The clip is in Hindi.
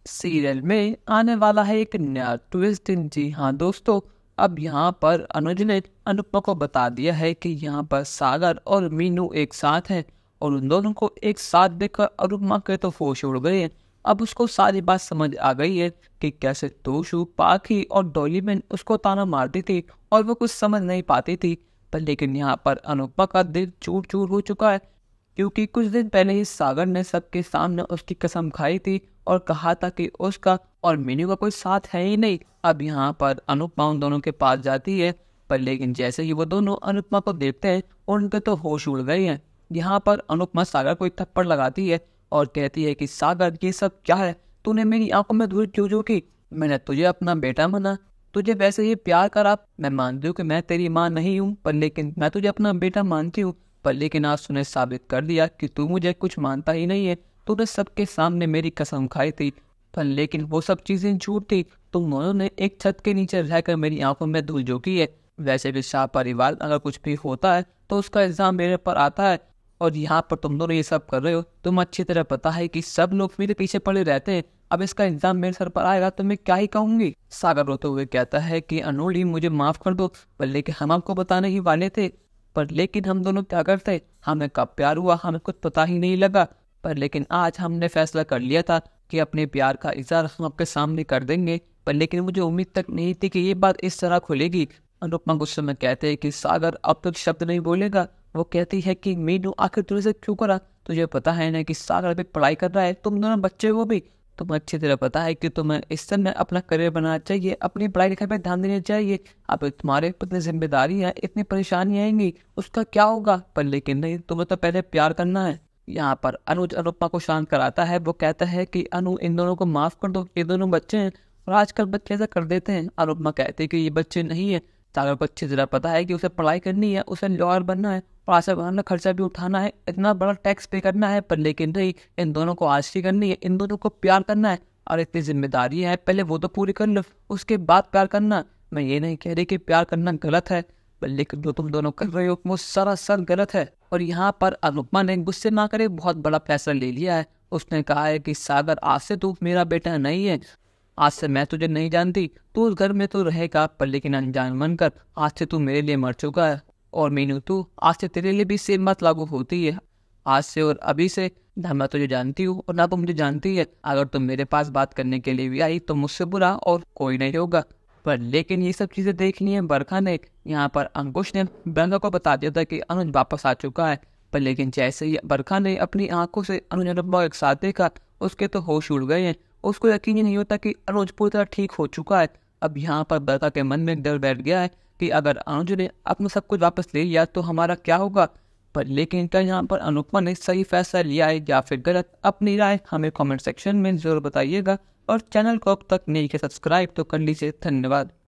सीरियल में आने वाला है एक नया ट्विस्ट। जी हाँ दोस्तों, अब यहाँ पर अनुज ने अनुपमा को बता दिया है कि यहाँ पर सागर और मीनू एक साथ हैं और उन दोनों को एक साथ देखकर अनुपमा के तो होश उड़ गए हैं। अब उसको सारी बात समझ आ गई है कि कैसे तोशु, पाखी और डॉलीमैन उसको ताना मारती थी और वो कुछ समझ नहीं पाती थी। पर लेकिन यहाँ पर अनुपमा का दिल चूर चूर हो चुका है, क्योंकि कुछ दिन पहले ही सागर ने सबके सामने उसकी कसम खाई थी और कहा था कि उसका और मीनू का कोई साथ है ही नहीं। अब यहाँ पर अनुपमा उन दोनों के पास जाती है, पर लेकिन जैसे ही वो दोनों अनुपमा को देखते हैं उनके तो होश उड़ गए हैं। यहाँ पर अनुपमा सागर को एक थप्पड़ लगाती है और कहती है कि सागर, ये सब क्या है? तूने मेरी आंखों में धूल क्यों झोंकी? मैंने तुझे अपना बेटा माना, तुझे वैसे ही प्यार करा। मैं मानती हूँ कि मैं तेरी माँ नहीं हूँ, पर लेकिन मैं तुझे अपना बेटा मानती हूँ। पर लेकिन आज तूने साबित कर दिया कि तू मुझे कुछ मानता ही नहीं है। तूने सबके सामने मेरी कसम खाई थी, पर लेकिन वो सब चीजें झूठ थी। तुम दोनों ने एक छत के नीचे रहकर मेरी आंखों में धूल झोंकी है। वैसे भी शाह परिवार अगर कुछ भी होता है तो उसका इल्जाम मेरे पर आता है, और यहाँ पर तुम दोनों ये सब कर रहे हो। तुम अच्छी तरह पता है कि सब लोग मेरे पीछे पड़े रहते हैं। अब इसका इल्जाम मेरे सर पर आएगा तो मैं क्या ही कहूंगी। सागर रोते हुए कहता है कि अनुली, मुझे माफ कर दो, पर लेकिन हम आपको बताने ही वाले थे। पर लेकिन हम दोनों क्या करते, हमें कब प्यार हुआ हमें कुछ पता ही नहीं लगा। पर लेकिन आज हमने फैसला कर लिया था कि अपने प्यार का इजहार हम आपके सामने कर देंगे। पर लेकिन मुझे उम्मीद तक नहीं थी कि ये बात इस तरह खुलेगी। अनुपमा गुस्से में कहते हैं कि सागर अब तक शब्द नहीं बोलेगा। वो कहती है कि मीनू, आखिर तुझे से क्यों करा? तुझे पता है ना कि सागर अभी पढ़ाई कर रहा है, तुम दोनों बच्चे हो भी। तुम्हें अच्छी तरह पता है कि तुम्हें इस समय अपना करियर बनाना चाहिए, अपनी पढ़ाई लिखाई पर ध्यान देना चाहिए। अब तुम्हारे पर इतनी जिम्मेदारी है, इतनी परेशानी आएंगी, उसका क्या होगा? पर लेकिन नहीं, तुम्हें तो पहले प्यार करना है। यहाँ पर अनुज अनुपमा को शांत कराता है। वो कहता है कि अनु, इन दोनों को माफ कर दो, ये दोनों बच्चे हैं और आजकल बच्चे ऐसा कर देते हैं। अनुपमा कहते हैं कि ये बच्चे नहीं है। सागर को अच्छी तरह पता है कि उसे पढ़ाई करनी है, उसे लॉयर बनना है और आशा का खर्चा भी उठाना है, इतना बड़ा टैक्स पे करना है। पर लेकिन नहीं, इन दोनों को आशिकी करनी है, इन दोनों को प्यार करना है। और इतनी जिम्मेदारी है, पहले वो तो पूरी कर लो, उसके बाद प्यार करना। मैं ये नहीं कह रही कि प्यार करना गलत है, पर लेकिन जो तुम दोनों कर रहे हो वो सरासर गलत है। और यहाँ पर अनुपमा ने गुस्से ना करे बहुत बड़ा फैसला ले लिया है। उसने कहा है कि सागर, आज से तू मेरा बेटा नहीं है। आज से मैं तुझे नहीं जानती, तू उस घर में तो रहेगा, पर लेकिन अनजान बनकर। आज से तू मेरे लिए मर चुका है। और मीनू, तू, आज से तेरे लिए भी सेम बात लागू होती है। आज से और अभी से ना मैं तुझे जानती हूँ और ना तू मुझे जानती है। अगर तुम मेरे पास बात करने के लिए भी आई तो मुझसे बुरा और कोई नहीं होगा। पर लेकिन ये सब चीजें देख ली है बरखा ने। यहाँ पर अंकुश ने बरखा को बता दिया था कि अनुज वापस आ चुका है। पर लेकिन जैसे ही बरखा ने अपनी आंखों से अनुज और अनुपमा को एक साथ देखा, उसके तो होश उड़ गए हैं। उसको यकीन ही नहीं होता कि अनुज पूरी तरह ठीक हो चुका है। अब यहाँ पर बरखा के मन में डर बैठ गया है कि अगर अनुज ने अपना सब कुछ वापस ले लिया तो हमारा क्या होगा। पर लेकिन क्या यहाँ पर अनुपमा ने सही फैसला लिया है या फिर गलत? अपनी राय हमें कमेंट सेक्शन में जरूर बताइएगा और चैनल को अब तक नहीं किया सब्सक्राइब तो कर लीजिए। धन्यवाद।